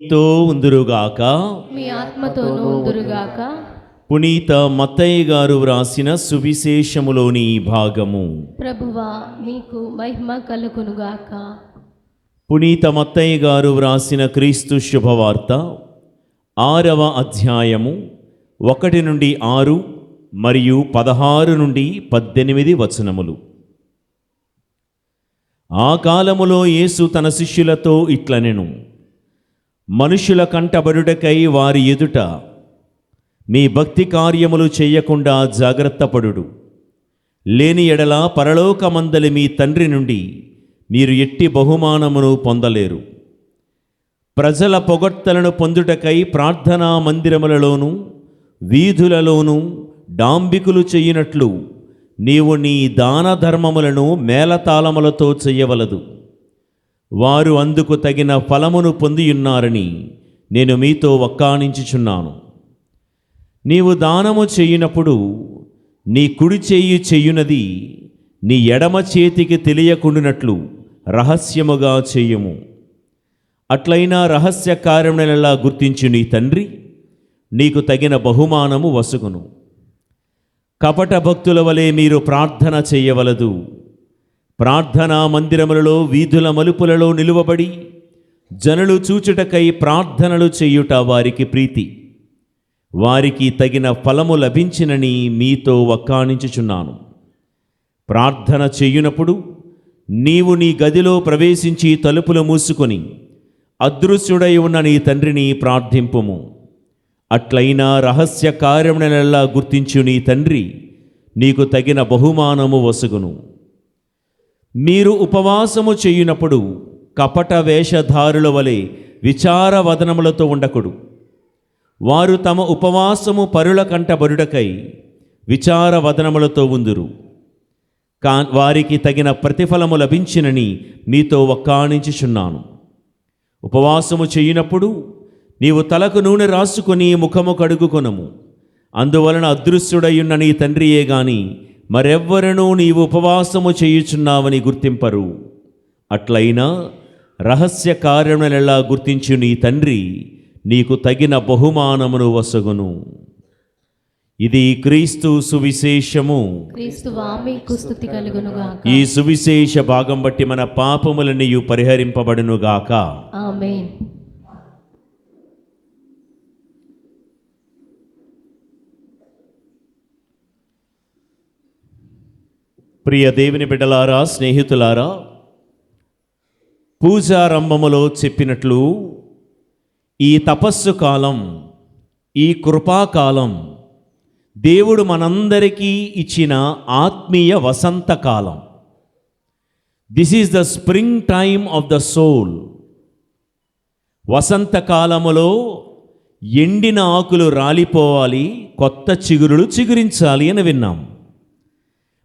తో ఉందురుగాక. మీ ఆత్మతోనూ ఉందురుగాక. పునీత మత్తయ్య గారు వ్రాసిన సువిశేషములోని ఈ భాగము. ప్రభువా మీకు మహిమ కలుగునుగాక. పునీత మత్తయ్య గారు వ్రాసిన క్రీస్తు శుభవార్త 6వ అధ్యాయము 1 నుండి 6 మరియు 16 నుండి 18 వచనములు. ఆ కాలములో యేసు తన శిష్యులతో ఇట్లనెను: మనుషుల కంటబడుటకై వారి ఎదుట మీ భక్తి కార్యములు చేయకుండా జాగ్రత్తపడుడు. లేని ఎడల పరలోకమందలి మీ తండ్రి నుండి మీరు ఎట్టి బహుమానమును పొందలేరు. ప్రజల పొగడ్తలను పొందుటకై ప్రార్థనా మందిరములలోనూ వీధులలోనూ డాంబికులు చేయునట్లు నీవు నీ దాన ధర్మములను మేళతాళములతో చెయ్యవలదు. వారు అందుకు తగిన ఫలమును పొందియున్నారని నేను మీతో వక్కాణించుచున్నాను. నీవు దానము చేయునప్పుడు నీ కుడి చేయి చేయునది నీ ఎడమ చేతికి తెలియకుండునట్లు రహస్యముగా చేయుము. అట్లయినా రహస్య కార్యములెల్లా గుర్తించు నీ తండ్రి నీకు తగిన బహుమానము వసుగును. కపట భక్తుల వలె మీరు ప్రార్థన చేయవలదు. ప్రార్థనా మందిరములలో వీధుల మలుపులలో నిలువబడి జనులు చూచుటకై ప్రార్థనలు చేయుట వారికి ప్రీతి. వారికి తగిన ఫలము లభించినని మీతో వక్కాణించుచున్నాను. ప్రార్థన చేయునప్పుడు నీవు నీ గదిలో ప్రవేశించి తలుపులు మూసుకొని అదృశ్యుడై ఉన్న నీ తండ్రిని ప్రార్థింపుము. అట్లయినా రహస్య కార్యములెల్లా గుర్తించు నీ తండ్రి నీకు తగిన బహుమానము వసుగును. మీరు ఉపవాసము చేయునప్పుడు కపట వేషధారుల వలె విచారవదనములతో ఉండకుడు. వారు తమ ఉపవాసము పరుల కంటబడుటకై విచారవదనములతో ఉందురు. వారికి తగిన ప్రతిఫలము లభించినని మీతో వక్కాణించుచున్నాను. ఉపవాసము చేయునప్పుడు నీవు తలకు నూనె రాసుకొని ముఖము కడుగుకొనము. అందువలన అదృశ్యుడయ్యున్న నీ తండ్రియే గాని మరెవ్వరనూ నీవు ఉపవాసము చేయుచున్నావని గుర్తింపరు. అట్లయినా రహస్య కార్యములెల్లా గుర్తించు నీ తండ్రి నీకు తగిన బహుమానమును వసగును. ఇది క్రీస్తు సువిశేషము. క్రీస్తువా మీకు స్తుతి కలుగునుగాక. ఈ సువిశేష భాగం బట్టి మన పాపములన్నీ పరిహరింపబడునుగాక. ఆమేన్. ప్రియ దేవుని బిడ్డలారా, స్నేహితులారా, పూజారంభములో చెప్పినట్లు ఈ తపస్సు కాలం, ఈ కృపాకాలం దేవుడు మనందరికీ ఇచ్చిన ఆత్మీయ వసంతకాలం. This is the spring time of the soul. వసంతకాలములో ఎండిన ఆకులు రాలిపోవాలి, కొత్త చిగురులు చిగురించాలి అని విన్నాం.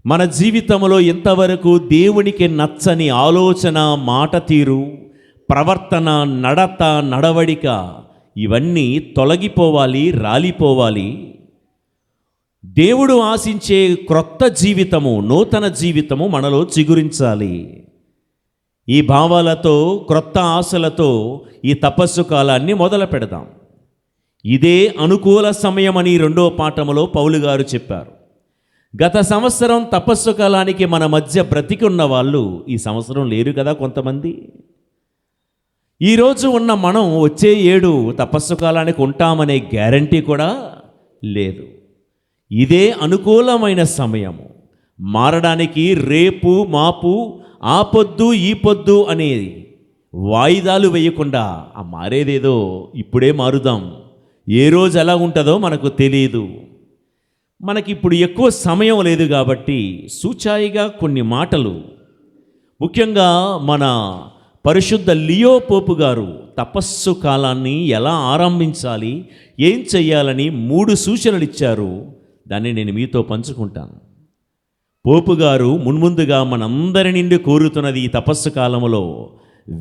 మన జీవితంలో ఎంతవరకు దేవునికి నచ్చని ఆలోచన, మాట తీరు, ప్రవర్తన, నడత, నడవడిక ఇవన్నీ తొలగిపోవాలి, రాలిపోవాలి. దేవుడు ఆశించే క్రొత్త జీవితము, నూతన జీవితము మనలో చిగురించాలి. ఈ భావాలతో, క్రొత్త ఆశలతో ఈ తపస్సు కాలాన్ని మొదలు పెడదాం. ఇదే అనుకూల సమయమని 2వ పాఠములో పౌలు గారు చెప్పారు. గత సంవత్సరం తపస్సు కాలానికి మన మధ్య బ్రతికి ఉన్న వాళ్ళు ఈ సంవత్సరం లేరు కదా కొంతమంది. ఈరోజు ఉన్న మనం వచ్చే ఏడు తపస్సు కాలానికి ఉంటామనే గ్యారంటీ కూడా లేదు. ఇదే అనుకూలమైన సమయము. మారడానికి రేపు మాపు, ఆ పొద్దు ఈ పొద్దు అనేది వాయిదాలు వేయకుండా ఆ మారేదేదో ఇప్పుడే మారుదాం. ఏ రోజు ఎలా ఉంటుందో మనకు తెలియదు. మనకిప్పుడు ఎక్కువ సమయం లేదు కాబట్టి సూచాయిగా కొన్ని మాటలు, ముఖ్యంగా మన పరిశుద్ధ లియో పోపు గారు తపస్సు కాలాన్ని ఎలా ఆరంభించాలి, ఏం చెయ్యాలని 3 సూచనలు ఇచ్చారు. దాన్ని నేను మీతో పంచుకుంటాను. పోపు గారు మున్ముందుగా మనందరి నుండి కోరుతున్నది ఈ తపస్సు కాలంలో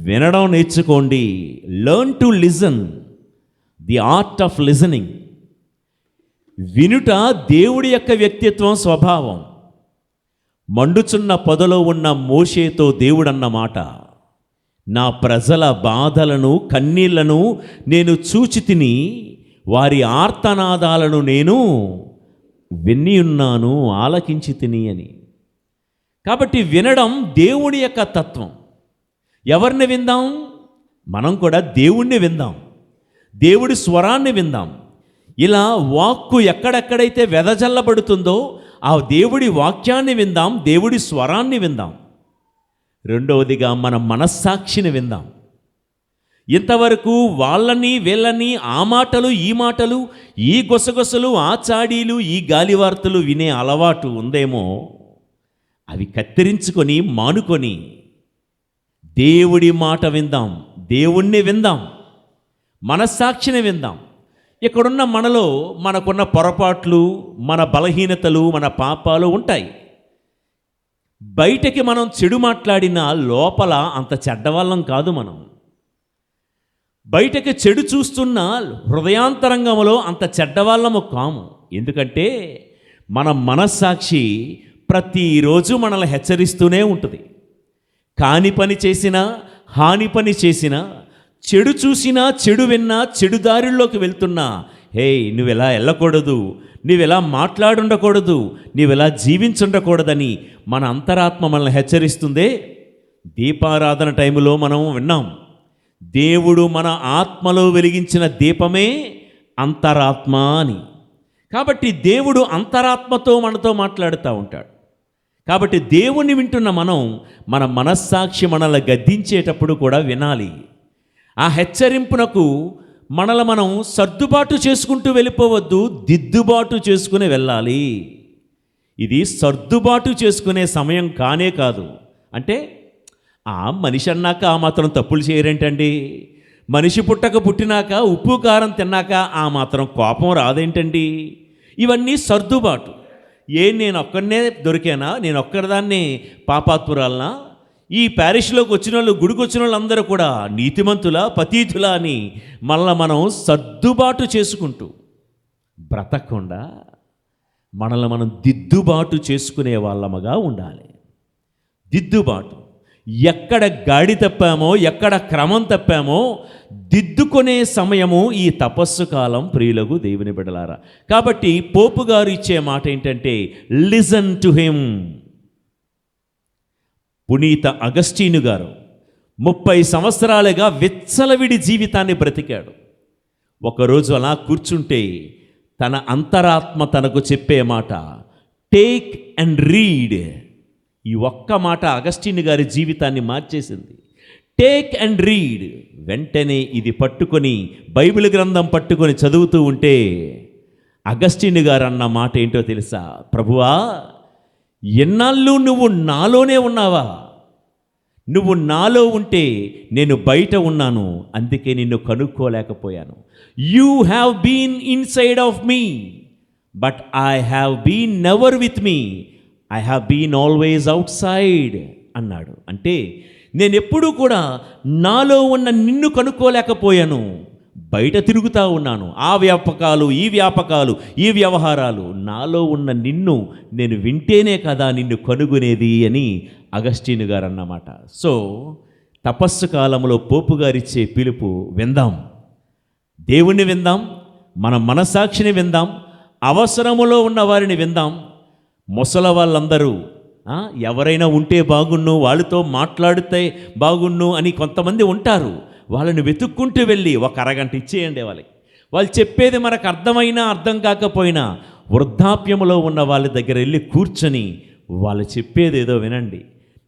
వినడం నేర్చుకోండి. Learn to listen, the art of listening. వినుట దేవుడి యొక్క వ్యక్తిత్వం, స్వభావం. మండుచున్న పొదలో ఉన్న మోషేతో దేవుడన్న మాట, నా ప్రజల బాధలను కన్నీళ్లను నేను చూచి తిని, వారి ఆర్తనాదాలను నేను విని ఉన్నాను, ఆలకించి తిని అని. కాబట్టి వినడం దేవుని యొక్క తత్వం. ఎవరిని విందాం? మనం కూడా దేవుణ్ణి విందాం, దేవుడి స్వరాన్ని విందాం. ఇలా వాక్కు ఎక్కడెక్కడైతే వెదజల్లబడుతుందో ఆ దేవుడి వాక్యాన్ని విందాం, దేవుడి స్వరాన్ని విందాం. రెండవదిగా మన మనస్సాక్షిని విందాం. ఇంతవరకు వాళ్ళని వీళ్ళని, ఆ మాటలు ఈ మాటలు, ఈ గుసగుసలు, ఆ చాడీలు, ఈ గాలివార్తలు వినే అలవాటు ఉందేమో, అవి కత్తిరించుకొని మానుకొని దేవుడి మాట విందాం, దేవుణ్ణి విందాం, మనస్సాక్షిని విందాం. ఇక్కడున్న మనలో మనకున్న పొరపాట్లు, మన బలహీనతలు, మన పాపాలు ఉంటాయి. బయటకి మనం చెడు మాట్లాడినా లోపల అంత చెడ్డవాళ్ళం కాదు. మనం బయటకి చెడు చూస్తున్న హృదయాంతరంగంలో అంత చెడ్డవాళ్ళము కాము. ఎందుకంటే మన మనస్సాక్షి ప్రతిరోజు మనల్ని హెచ్చరిస్తూనే ఉంటుంది. కాని పని చేసినా, హాని పని చేసినా, చెడు చూసినా, చెడు విన్నా, చెడు దారిలోకి వెళ్తున్నా, హే నువ్వెలా వెళ్ళకూడదు, నువ్వెలా మాట్లాడుండకూడదు, నువ్వెలా జీవించుండకూడదని మన అంతరాత్మ మనల్ని హెచ్చరిస్తుందే. దీపారాధన టైంలో మనం విన్నాం, దేవుడు మన ఆత్మలో వెలిగించిన దీపమే అంతరాత్మ అని. కాబట్టి దేవుడు అంతరాత్మతో మనతో మాట్లాడుతూ ఉంటాడు. కాబట్టి దేవుణ్ణి వింటున్న మనం మన మనస్సాక్షి మనల్ని గద్దించేటప్పుడు కూడా వినాలి. ఆ హెచ్చరింపునకు మనల్ని మనం సర్దుబాటు చేసుకుంటూ వెళ్ళిపోవద్దు, దిద్దుబాటు చేసుకుని వెళ్ళాలి. ఇది సర్దుబాటు చేసుకునే సమయం కానే కాదు. అంటే మనిషి అన్నాక ఆ మాత్రం తప్పులు చేయరేంటండి? మనిషి పుట్టినాక ఉప్పు కారం తిన్నాక ఆ మాత్రం కోపం రాదేంటండి? ఇవన్నీ సర్దుబాటు. నేను ఒక్కడనే దొరికానా, నేను ఒక్కరిదాన్ని పాపాత్మురాలనా? ఈ ప్యారిష్లోకి వచ్చిన వాళ్ళు, గుడికి వచ్చిన వాళ్ళందరూ కూడా నీతిమంతులా, పతీతులా అని మళ్ళీ మనం సర్దుబాటు చేసుకుంటూ బ్రతకకుండా మనల్ని మనం దిద్దుబాటు చేసుకునే వాళ్ళముగా ఉండాలి. దిద్దుబాటు. ఎక్కడ గాడి తప్పామో, ఎక్కడ క్రమం తప్పామో దిద్దుకునే సమయము ఈ తపస్సు కాలం. ప్రియులకు దేవుని బిడ్డలారా, కాబట్టి పోపు గారు ఇచ్చే మాట ఏంటంటే లిజన్ టు హిమ్. పునీత అగస్టీను గారు 30 సంవత్సరాలుగా విచ్చలవిడి జీవితాన్ని బ్రతికాడు. ఒకరోజు అలా కూర్చుంటే తన అంతరాత్మ తనకు చెప్పే మాట టేక్ అండ్ రీడ్. ఈ ఒక్క మాట అగస్టీన్ గారి జీవితాన్ని మార్చేసింది. Take and read. వెంటనే ఇది పట్టుకొని బైబిల్ గ్రంథం పట్టుకొని చదువుతూ ఉంటే అగస్టీన్ గారు అన్న మాట ఏంటో తెలుసా? ప్రభువా, ఎన్నాళ్ళు నువ్వు నాలోనే ఉన్నావా? నువ్వు నాలో ఉంటే నేను బయట ఉన్నాను, అందుకే నిన్ను కనుక్కోలేకపోయాను. You have been inside of me, but I have been never with me. I have been always outside అన్నాడు. అంటే నేను ఎప్పుడూ కూడా నాలో ఉన్న నిన్ను కనుక్కోలేకపోయాను, బయట తిరుగుతూ ఉన్నాను. ఆ వ్యాపకాలు, ఈ వ్యాపకాలు, ఈ వ్యవహారాలు, నాలో ఉన్న నిన్ను నేను వింటేనే కదా నిన్ను కనుగొనేది అని అగస్టీన్ గారు అన్నమాట. సో తపస్సు కాలంలో పోపు గారిచ్చే పిలుపు విందాం, దేవుణ్ణి విందాం, మన మనసాక్షిని విందాం, అవసరములో ఉన్న వారిని విందాం. ముసలి వాళ్ళందరూ ఎవరైనా ఉంటే బాగున్ను, వాళ్ళతో మాట్లాడితే బాగున్ను అని కొంతమంది ఉంటారు. వాళ్ళని వెతుక్కుంటూ వెళ్ళి ఒక అరగంట ఇచ్చేయండి వాళ్ళకి. వాళ్ళు చెప్పేది మనకు అర్థమైనా అర్థం కాకపోయినా వృద్ధాప్యములో ఉన్న వాళ్ళ దగ్గర వెళ్ళి కూర్చొని వాళ్ళు చెప్పేది ఏదో వినండి.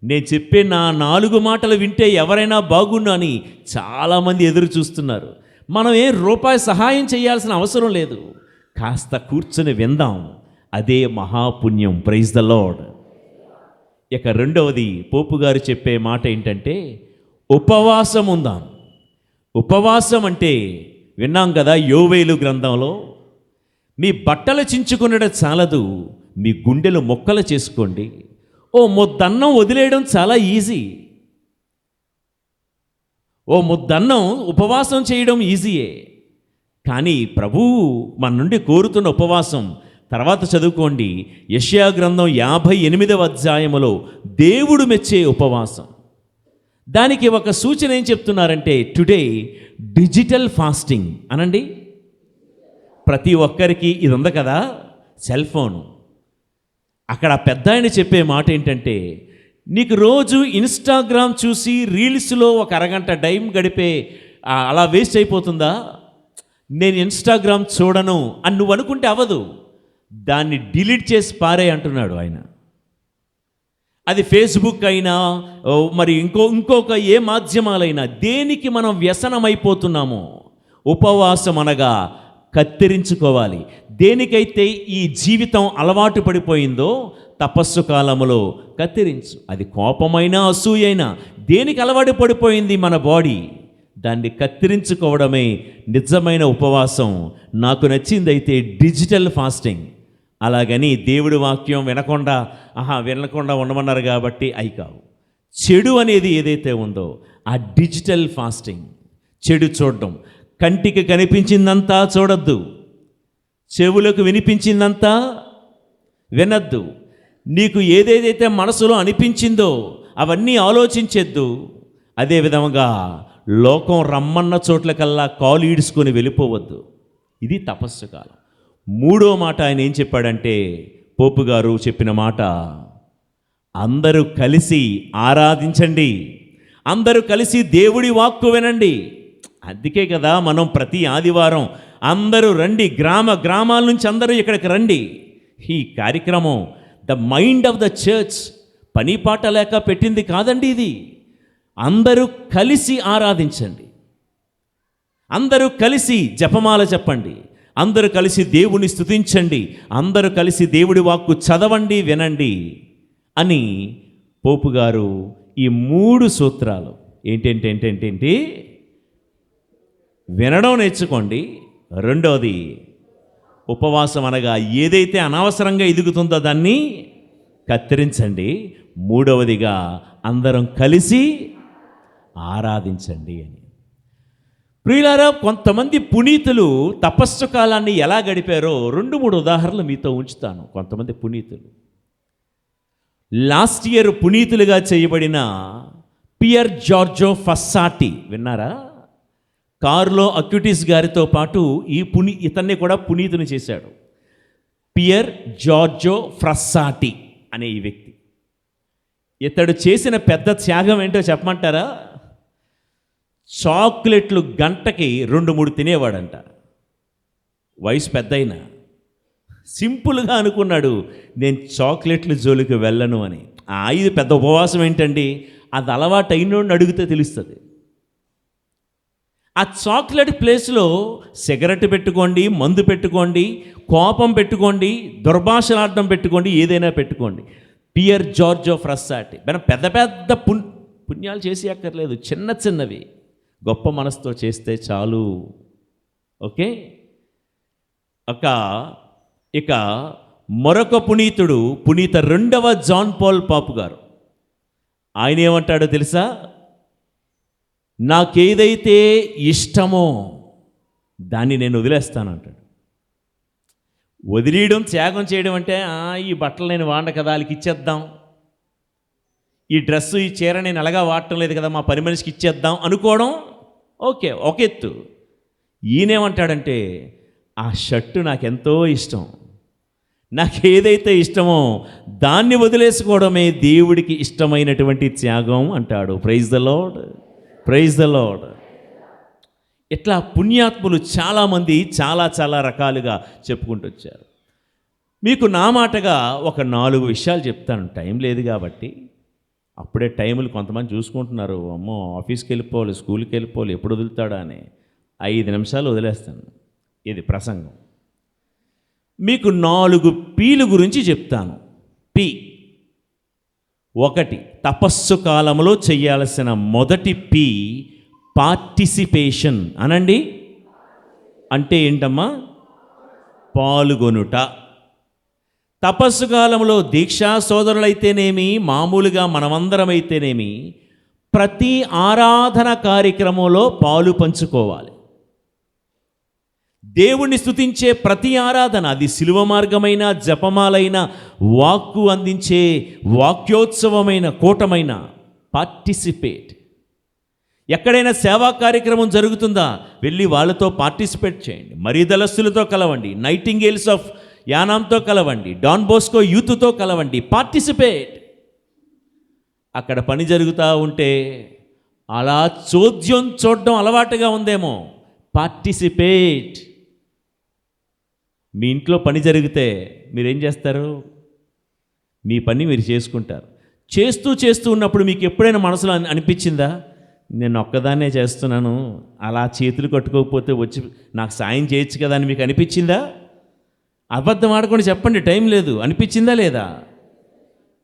నేను చెప్పే నా 4 మాటలు వింటే ఎవరైనా బాగుండు అని చాలామంది ఎదురు చూస్తున్నారు. మనం రూపాయి సహాయం చేయాల్సిన అవసరం లేదు, కాస్త కూర్చొని విందాం, అదే మహాపుణ్యం. Praise the lord. ఇక రెండవది పోపు గారు చెప్పే మాట ఏంటంటే ఉపవాసం ఉందాం. ఉపవాసం అంటే విన్నాం కదా యోవేలు గ్రంథంలో, మీ బట్టలు చించుకునడం చాలదు, మీ గుండెలు మొక్కలు చేసుకోండి. ఓ ముద్దన్నం వదిలేయడం చాలా ఈజీ, ఓ ముద్దన్నం ఉపవాసం చేయడం ఈజీయే. కానీ ప్రభువు మన నుండి కోరుతున్న ఉపవాసం తర్వాత చదువుకోండి. యెషయా గ్రంథం 58వ అధ్యాయములో దేవుడు మెచ్చే ఉపవాసం. దానికి ఒక సూచన ఏం చెప్తున్నారంటే టుడే డిజిటల్ ఫాస్టింగ్ అనండి. ప్రతి ఒక్కరికి ఇది ఉంది కదా, సెల్ ఫోను. అక్కడ పెద్ద ఆయన చెప్పే మాట ఏంటంటే, నీకు రోజు ఇన్స్టాగ్రామ్ చూసి రీల్స్లో ఒక అరగంట టైం గడిపే అలా వేస్ట్ అయిపోతుందా? నేను ఇన్స్టాగ్రామ్ చూడను అని నువ్వు అనుకుంటే అవ్వదు. దాన్ని డిలీట్ చేసి పారే అంటున్నాడు ఆయన. అది ఫేస్బుక్ అయినా మరి ఇంకొక ఏ మాధ్యమాలైనా దేనికి మనం వ్యసనమైపోతున్నామో ఉపవాసం అనగా కత్తిరించుకోవాలి. దేనికైతే ఈ జీవితం అలవాటు పడిపోయిందో తపస్సు కాలములో కత్తిరించు. అది కోపమైనా అసూయైనా దేనికి అలవాటు పడిపోయింది మన బాడీ, దాన్ని కత్తిరించుకోవడమే నిజమైన ఉపవాసం. నాకు నచ్చిందైతే డిజిటల్ ఫాస్టింగ్. అలాగని దేవుడి వాక్యం వినకుండా ఉండమన్నారు కాబట్టి అయి కావు. చెడు అనేది ఏదైతే ఉందో ఆ డిజిటల్ ఫాస్టింగ్, చెడు చూడడం. కంటికి కనిపించిందంతా చూడొద్దు, చెవులకు వినిపించిందంతా వినద్దు. నీకు ఏదేదైతే మనసులో అనిపించిందో అవన్నీ ఆలోచించొద్దు. అదేవిధంగా లోకం రమ్మన్న చోట్లకల్లా కాలు ఈడ్చుకొని వెళ్ళిపోవద్దు. ఇది తపస్సు కాలం. మూడో మాట ఆయన ఏం చెప్పాడంటే, పోపు గారు చెప్పిన మాట, అందరూ కలిసి ఆరాధించండి, అందరూ కలిసి దేవుడి వాక్కు వినండి. అందుకే కదా మనం ప్రతి ఆదివారం అందరూ రండి, గ్రామాల నుంచి అందరూ ఇక్కడికి రండి. ఈ కార్యక్రమం the mind of the church, పని పాట లేక పెట్టింది కాదండి ఇది. అందరూ కలిసి ఆరాధించండి, అందరూ కలిసి జపమాల చెప్పండి, అందరూ కలిసి దేవుని స్తుతించండి, అందరూ కలిసి దేవుడి వాక్కు చదవండి, వినండి అని పోపు గారు ఈ 3 సూత్రాలు ఏంటేంటి వినడం నేర్చుకోండి. రెండోది ఉపవాసం అనగా ఏదైతే అనవసరంగా ఎదుగుతుందో దాన్ని కత్తిరించండి. మూడవదిగా అందరం కలిసి ఆరాధించండి అని. ప్రియులారా, కొంతమంది పునీతులు తపస్సు కాలాన్ని ఎలా గడిపారో 2-3 ఉదాహరణలు మీతో ఉంచుతాను. కొంతమంది పునీతులు లాస్ట్ ఇయర్ పునీతులుగా చేయబడిన పియర్ జార్జో ఫస్సాటి విన్నారా? కార్లో అక్యుటిస్ గారితో పాటు ఇతన్ని కూడా పునీతుని చేశాడు. పియర్ జార్జో ఫ్రస్సాటి అనే ఈ వ్యక్తి. ఇతడు చేసిన పెద్ద త్యాగం ఏంటో చెప్పమంటారా? చాక్లెట్లు గంటకి 2-3 తినేవాడంట. వయసు పెద్దయినా సింపుల్గా అనుకున్నాడు, నేను చాక్లెట్ల జోలికి వెళ్ళను అని. ఇది పెద్ద ఉపవాసం ఏంటండి? అది అలవాటు అయినోడిని అడిగితే తెలుస్తుంది. ఆ చాక్లెట్ ప్లేస్లో సిగరెట్ పెట్టుకోండి, మందు పెట్టుకోండి, కోపం పెట్టుకోండి, దుర్భాషలాడడం పెట్టుకోండి, ఏదైనా పెట్టుకోండి. పియర్ జార్జో ఫ్రస్సాటి మనం పెద్ద పుణ్యాలు చేసి అక్కర్లేదు, చిన్నవి గొప్ప మనసుతో చేస్తే చాలు. ఓకే. ఇక మరొక పునీతుడు, పునీత 2వ జాన్ పాల్ పాపు గారు. ఆయన ఏమంటాడో తెలుసా? నాకేదైతే ఇష్టమో దాన్ని నేను వదిలేస్తానంటాడు. వదిలేయడం, త్యాగం చేయడం అంటే ఈ బట్టలు నేను వాడ కదా వాళ్ళకి ఇచ్చేద్దాం, ఈ డ్రెస్సు ఈ చీర నేను అలాగా వాడటం లేదు కదా మా పని మనిషికి ఇచ్చేద్దాం అనుకోవడం ఓకే, ఒక ఎత్తు. ఈయనేమంటాడంటే ఆ షర్టు నాకెంతో ఇష్టం, నాకు ఏదైతే ఇష్టమో దాన్ని వదిలేసుకోవడమే దేవుడికి ఇష్టమైనటువంటి త్యాగం అంటాడు. Praise the Lord, praise the Lord. ఇట్లా పుణ్యాత్ములు చాలామంది చాలా రకాలుగా చెప్పుకుంటూ వచ్చారు. మీకు నా మాటగా ఒక 4 విషయాలు చెప్తాను, టైం లేదు కాబట్టి. అప్పుడే టైములు కొంతమంది చూసుకుంటున్నారు, అమ్మో ఆఫీస్కి వెళ్ళిపోవాలి, స్కూల్కి వెళ్ళిపోవాలి, ఎప్పుడు వదులుతాడా అని. 5 నిమిషాలు వదిలేస్తాను. ఇది ప్రసంగం. మీకు 4 పీలు గురించి చెప్తాను. పి 1, తపస్సు కాలంలో చేయాల్సిన మొదటి పి పార్టిసిపేషన్ అనండి. అంటే ఏంటమ్మా? పాల్గొనుట. తపస్సు కాలంలో దీక్షా సోదరులైతేనేమి, మామూలుగా మనమందరమైతేనేమి ప్రతి ఆరాధన కార్యక్రమంలో పాలు పంచుకోవాలి. దేవుణ్ణి స్తుతించే ప్రతి ఆరాధన, అది శిలువ మార్గమైన, జపమాలైన, వాక్కు అందించే వాక్యోత్సవమైన, కూటమైన, పార్టిసిపేట్ ఎక్కడైనా సేవా కార్యక్రమం జరుగుతుందా, వెళ్ళి వాళ్ళతో పార్టిసిపేట్ చేయండి. మరీదలస్సులతో కలవండి, నైటింగేల్స్ ఆఫ్ యానాంతో కలవండి, డాన్ బోస్కో యూత్తో కలవండి, పార్టిసిపేట్. అక్కడ పని జరుగుతూ ఉంటే అలా చోద్యం చూడడం అలవాటుగా ఉందేమో, పార్టిసిపేట్. మీ ఇంట్లో పని జరిగితే మీరేం చేస్తారు? మీ పని మీరు చేసుకుంటారు. చేస్తూ ఉన్నప్పుడు మీకు ఎప్పుడైనా మనసులో అనిపించిందా, నేను ఒక్కదాన్నే చేస్తున్నాను, అలా చేతులు కట్టుకోకపోతే వచ్చి నాకు సాయం చేయొచ్చు కదా అని మీకు అనిపించిందా? అబద్ధం ఆడకుండా చెప్పండి, టైం లేదు. అనిపించిందా లేదా?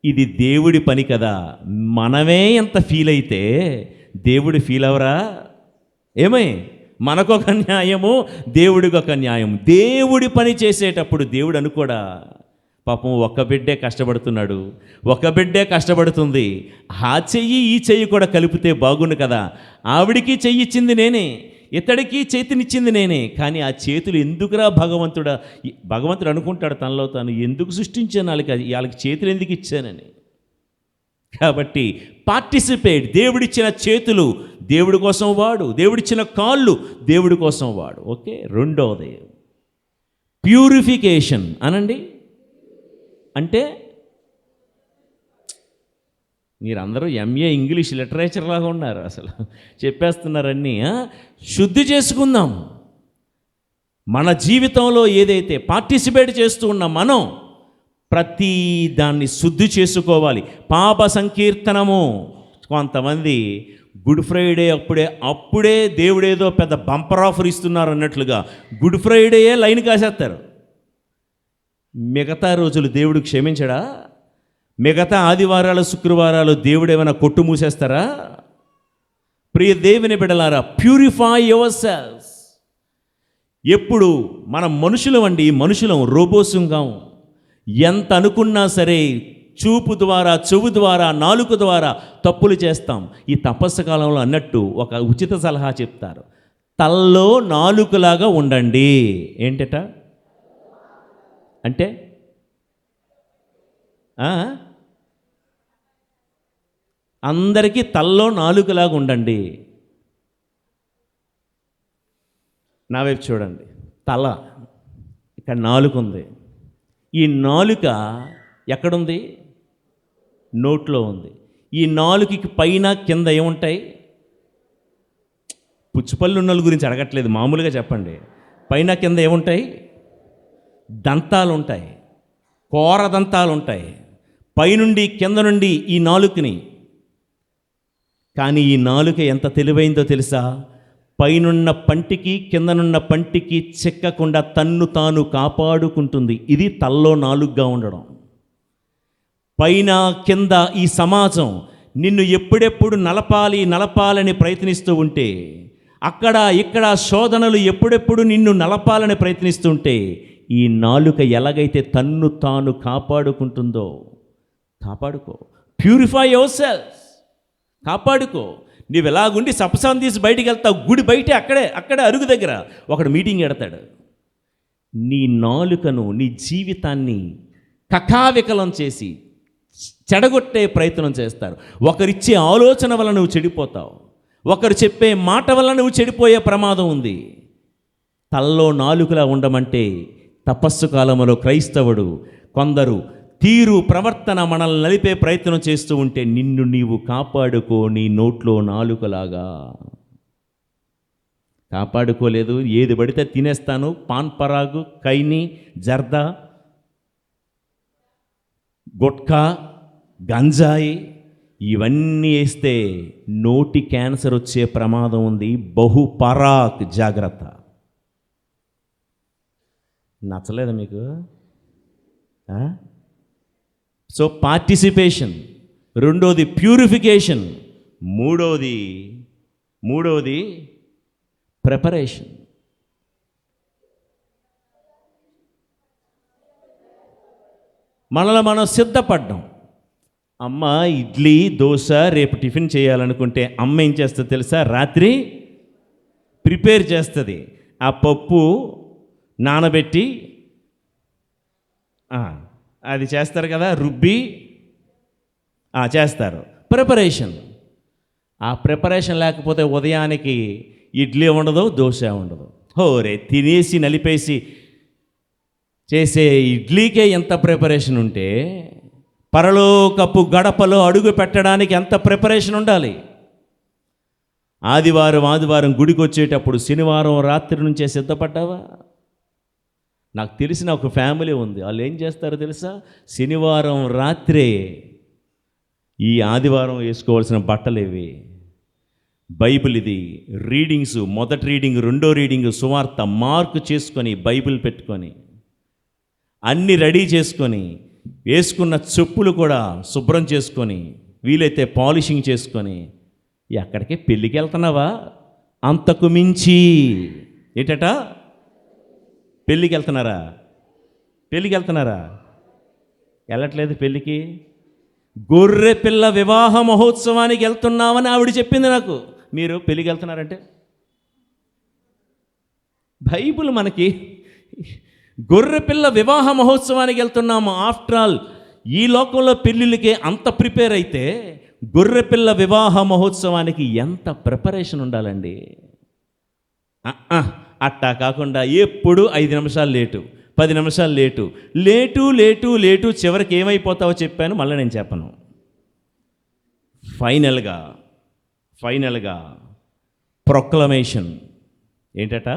ఇది దేవుడి పని కదా. మనమే ఎంత ఫీల్ అయితే దేవుడు ఫీల్ అవరా? ఏమై మనకొక న్యాయము, దేవుడికి ఒక న్యాయం. దేవుడి పని చేసేటప్పుడు దేవుడు అనుకోడా, పాపం ఒక్క బిడ్డే కష్టపడుతున్నాడు, ఒక బిడ్డే కష్టపడుతుంది, ఆ చెయ్యి ఈ చెయ్యి కూడా కలిపితే బాగుండు కదా. ఆవిడికి చెయ్యి ఇచ్చింది నేనే, ఇతడికి చేతినిచ్చింది నేనే, కానీ ఆ చేతులు ఎందుకురా భగవంతుడు అనుకుంటాడు తనలో తాను, ఎందుకు సృష్టించాను వాళ్ళకి చేతులు ఎందుకు ఇచ్చానని. కాబట్టి పార్టిసిపేట్. దేవుడిచ్చిన చేతులు దేవుడి కోసం వాడు, దేవుడిచ్చిన కాళ్ళు దేవుడి కోసం వాడు. ఓకే. రెండవది ప్యూరిఫికేషన్ అనండి. అంటే మీరందరూ ఎంఏ ఇంగ్లీష్ లిటరేచర్ లాగా ఉన్నారు, అసలు చెప్పేస్తున్నారన్నీ. శుద్ధి చేసుకుందాం. మన జీవితంలో ఏదైతే పార్టిసిపేట్ చేస్తూ ఉన్నాం మనం, ప్రతి దాన్ని శుద్ధి చేసుకోవాలి. పాప సంకీర్తనము. కొంతమంది గుడ్ ఫ్రైడే అప్పుడే దేవుడేదో పెద్ద బంపర్ ఆఫర్ ఇస్తున్నారు అన్నట్లుగా గుడ్ ఫ్రైడేయే లైన్ కాసేస్తారు. మిగతా రోజులు దేవుడు క్షమించడా? మిగతా ఆదివారాలు శుక్రవారాలు దేవుడు ఏమైనా కొట్టు మూసేస్తారా? ప్రియ దేవుని బిడ్డలారా, ప్యూరిఫై యువర్ సెల్ఫ్. ఎప్పుడు మనం మనుషులం రోబోసుంగాం. ఎంత అనుకున్నా సరే చూపు ద్వారా, చెవు ద్వారా, నాలుక ద్వారా తప్పులు చేస్తాం. ఈ తపస్సు కాలంలో అన్నట్టు ఒక ఉచిత సలహా చెప్తారు, తల్లో నాలుకలాగా ఉండండి. ఏంటట అంటే అందరికీ తల్లో నాలుకలాగా ఉండండి. నా వైపు చూడండి. తల ఇక్కడ నాలుక ఉంది. ఈ నాలుక ఎక్కడుంది? నోట్లో ఉంది. ఈ నాలుకకి పైన కింద ఏముంటాయి? పుచ్చిపళ్ళు ఉన్నోళ్ళ గురించి అడగట్లేదు, మామూలుగా చెప్పండి. పైన కింద ఏముంటాయి? దంతాలు ఉంటాయి, కోర దంతాలు ఉంటాయి, పైనుండి కింద నుండి ఈ నాలుకని. కానీ ఈ నాలుక ఎంత తెలివైందో తెలుసా? పైనున్న పంటికి కిందనున్న పంటికి చిక్కకుండా తన్ను తాను కాపాడుకుంటుంది. ఇది తల్లో నాలుగుగా ఉండడం. పైన కింద ఈ సమాజం నిన్ను ఎప్పుడెప్పుడు నలపాలని ప్రయత్నిస్తూ ఉంటే, అక్కడ ఇక్కడ శోధనలు ఎప్పుడెప్పుడు నిన్ను నలపాలని ప్రయత్నిస్తుంటే, ఈ నాలుక ఎలాగైతే తన్ను తాను కాపాడుకుంటుందో, కాపాడుకో. Purify yourself. కాపాడుకో. నువ్వు ఎలాగుండి సపసాన్ తీసి బయటికి వెళ్తావు, గుడి బయటే అక్కడే అరుగు దగ్గర ఒకడు మీటింగ్ ఎడతాడు. నీ నాలుకను, నీ జీవితాన్ని కకావికలం చేసి చెడగొట్టే ప్రయత్నం చేస్తారు. ఒకరిచ్చే ఆలోచన వల్ల నువ్వు చెడిపోతావు, ఒకరు చెప్పే మాట వల్ల నువ్వు చెడిపోయే ప్రమాదం ఉంది. తల్లో నాలుకలా ఉండమంటే తపస్సు కాలంలో క్రైస్తవుడు కొందరు తీరు ప్రవర్తన మనల్ని నలిపే ప్రయత్నం చేస్తూ ఉంటే, నిన్ను నీవు కాపాడుకో. నీ నోట్లో నాలుకలాగా కాపాడుకోలేదు, ఏది పడితే తినేస్తాను, పాన్ పరాగు, కైని, జర్దా, గుట్కా, గంజాయి ఇవన్నీ వేస్తే నోటి క్యాన్సర్ వచ్చే ప్రమాదం ఉంది. బహుపరాక్, జాగ్రత్త. నచ్చలేదా మీకు? So participation. రెండోది ప్యూరిఫికేషన్. మూడోది ప్రిపరేషన్. మనలో మనం సిద్ధపడ్డాం. అమ్మ ఇడ్లీ దోశ రేపు టిఫిన్ చేయాలనుకుంటే అమ్మ ఏం చేస్తుంది తెలుసా? రాత్రి ప్రిపేర్ చేస్తుంది. ఆ పప్పు నానబెట్టి అది చేస్తారు కదా, రుబ్బి చేస్తారు. ప్రిపరేషన్. ఆ ప్రిపరేషన్ లేకపోతే ఉదయానికి ఇడ్లీ ఉండదు, దోశ ఉండదు. హోరే తినేసి నలిపేసి చేసే ఇడ్లీకే ఎంత ప్రిపరేషన్ ఉంటే పరలోకపు గడపలో అడుగు పెట్టడానికి ఎంత ప్రిపరేషన్ ఉండాలి. ఆదివారం గుడికి వచ్చేటప్పుడు శనివారం రాత్రి నుంచే సిద్ధపడ్డావా? నాకు తెలిసిన ఒక ఫ్యామిలీ ఉంది. వాళ్ళు ఏం చేస్తారో తెలుసా? శనివారం రాత్రే ఈ ఆదివారం వేసుకోవాల్సిన బట్టలు ఇవి, బైబిల్ ఇది, రీడింగ్స్, మొదటి రీడింగ్, రెండో రీడింగ్, సువార్త మార్కు చేసుకొని బైబిల్ పెట్టుకొని అన్నీ రెడీ చేసుకొని వేసుకున్న చెప్పులు కూడా శుభ్రం చేసుకొని వీలైతే పాలిషింగ్ చేసుకొని ఎక్కడికి పెళ్ళికి వెళ్తున్నావా? అంతకు మించి ఏటట పెళ్ళికి వెళ్తున్నారా? వెళ్ళట్లేదు పెళ్ళికి. గొర్రె పిల్ల వివాహ మహోత్సవానికి వెళ్తున్నామని ఆవిడ చెప్పింది నాకు. మీరు పెళ్ళికి వెళ్తున్నారంటే బైబిల్ మనకి గొర్రె పిల్ల వివాహ మహోత్సవానికి వెళ్తున్నాము. ఆఫ్టర్ ఆల్ ఈ లోకంలో పెళ్ళిళ్ళకే అంత ప్రిపేర్ అయితే గొర్రె పిల్ల వివాహ మహోత్సవానికి ఎంత ప్రిపరేషన్ ఉండాలండి. అట్టా కాకుండా ఎప్పుడు 5 నిమిషాలు లేటు, 10 నిమిషాలు లేటు చివరికి ఏమైపోతావో చెప్పాను, మళ్ళీ నేను చెప్పను. ఫైనల్గా ప్రొక్లమేషన్ ఏంటట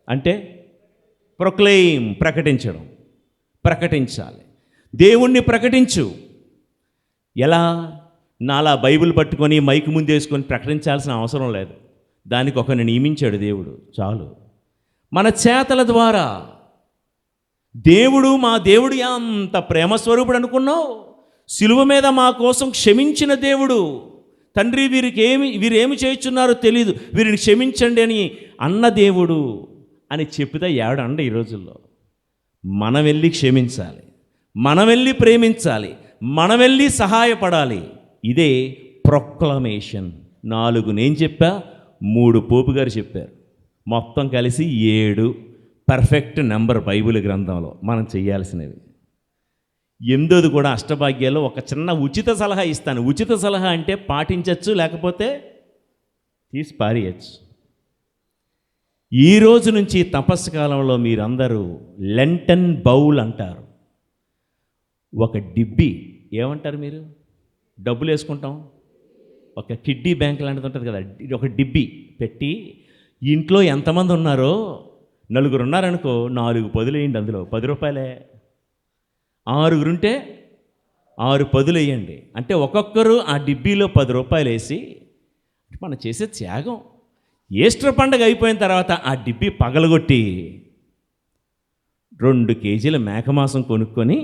అంటే ప్రొక్లెయిమ్, ప్రకటించాలి. దేవుణ్ణి ప్రకటించు. ఎలా? నాలా బైబిల్ పట్టుకొని మైకు ముందేసుకొని ప్రకటించాల్సిన అవసరం లేదు. దానికి ఒకరిని నియమించాడు దేవుడు, చాలు. మన చేతల ద్వారా మా దేవుడు ఎంత ప్రేమస్వరూపుడు అనుకున్నావు. శిలువ మీద మా కోసం క్షమించిన దేవుడు. తండ్రి వీరేమి చేయుచున్నారో తెలియదు, వీరిని క్షమించండి అని అన్న దేవుడు అని చెప్తే ఏడండి ఈ రోజుల్లో. మనం వెళ్ళి క్షమించాలి, మనం వెళ్ళి ప్రేమించాలి, మనం వెళ్ళి సహాయపడాలి. ఇదే ప్రొక్లమేషన్. 4 నేను చెప్పా, 3 పోపు గారు చెప్పారు. మొత్తం కలిసి 7 పర్ఫెక్ట్ నెంబర్ బైబిల్ గ్రంథంలో మనం చేయాల్సినవి. 8ది కూడా అష్టభాగ్యాల్లో ఒక చిన్న ఉచిత సలహా ఇస్తాను. ఉచిత సలహా అంటే పాటించవచ్చు, లేకపోతే తీసి పారేయచ్చు. ఈ రోజు నుంచి తపస్సు కాలంలో మీరందరూ లెంటన్ బౌల్ అంటారు. ఒక డిబ్బి, ఏమంటారు మీరు? డబ్బులు వేసుకుంటాం, ఒక కిడ్డీ బ్యాంక్ లాంటిది ఉంటుంది కదా, ఒక డిబ్బి పెట్టి ఇంట్లో ఎంతమంది ఉన్నారో 4 ఉన్నారనుకో, 4 పదులు వేయండి. అందులో 10 రూపాయలే. 6 ఉంటే 6 పదులు వేయండి. అంటే ఒక్కొక్కరు ఆ డిబ్బీలో 10 రూపాయలు వేసి, మనం చేసే త్యాగం. ఈస్టర్ పండుగ అయిపోయిన తర్వాత ఆ డిబ్బీ పగలగొట్టి 2 కేజీల మేకమాంసం కొనుక్కొని,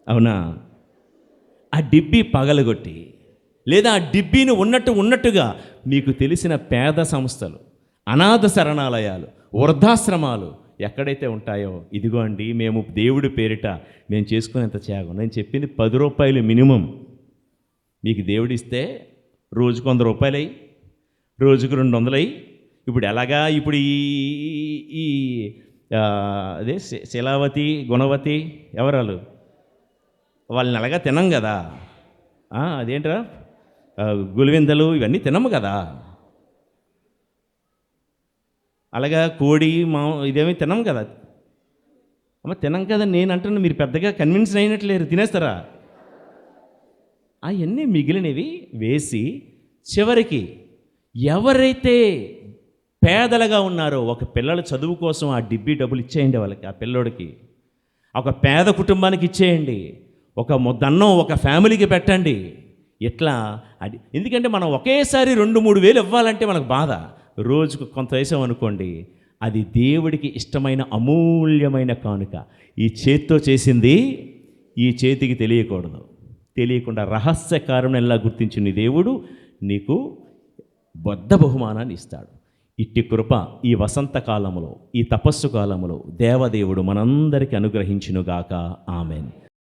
అవునా, ఆ డిబ్బీ పగలగొట్టి, లేదా ఆ డిబ్బీని ఉన్నట్టుగా మీకు తెలిసిన పేద సంస్థలు, అనాథ శరణాలయాలు, వృద్ధాశ్రమాలు ఎక్కడైతే ఉంటాయో, ఇదిగో అండి మేము దేవుడి పేరిట మేము చేసుకునేంత త్యాగం. నేను చెప్పింది 10 రూపాయలు మినిమం. మీకు దేవుడిస్తే రోజుకు 100 రూపాయలు అయ్యి, రోజుకు 200 అయ్యి. ఇప్పుడు ఎలాగా? ఇప్పుడు ఈ అదే శిలావతి, గుణవతి ఎవరాలు, వాళ్ళని ఎలాగా తినం కదా. అదేంట్రా గులివిందలు ఇవన్నీ తినము కదా. అలాగా కోడి ఇదేమీ తినం కదా. తినం కదా నేను అంటున్నా. మీరు పెద్దగా కన్విన్స్ అయినట్లేరు. తినేస్తారా? అవన్నీ మిగిలినవి వేసి చివరికి ఎవరైతే పేదలుగా ఉన్నారో, ఒక పిల్లల చదువు కోసం ఆ డిబ్బీ డబ్బులు ఇచ్చేయండి వాళ్ళకి, ఆ పిల్లోడికి. ఒక పేద కుటుంబానికి ఇచ్చేయండి. ఒక ముద్దన్నం ఒక ఫ్యామిలీకి పెట్టండి. ఇట్లా అది. ఎందుకంటే మనం ఒకేసారి 2-3 వేలు ఇవ్వాలంటే మనకు బాధ. రోజుకు కొంత వేసాం అనుకోండి, అది దేవుడికి ఇష్టమైన అమూల్యమైన కానుక. ఈ చేత్తో చేసింది ఈ చేతికి తెలియకూడదు. తెలియకుండా రహస్య కారణంలా గుర్తించిన దేవుడు నీకు బొద్ద బహుమానాన్ని ఇస్తాడు. ఇట్టి కృప ఈ వసంతకాలంలో, ఈ తపస్సు కాలంలో దేవదేవుడు మనందరికీ అనుగ్రహించునుగాక. ఆమెన్.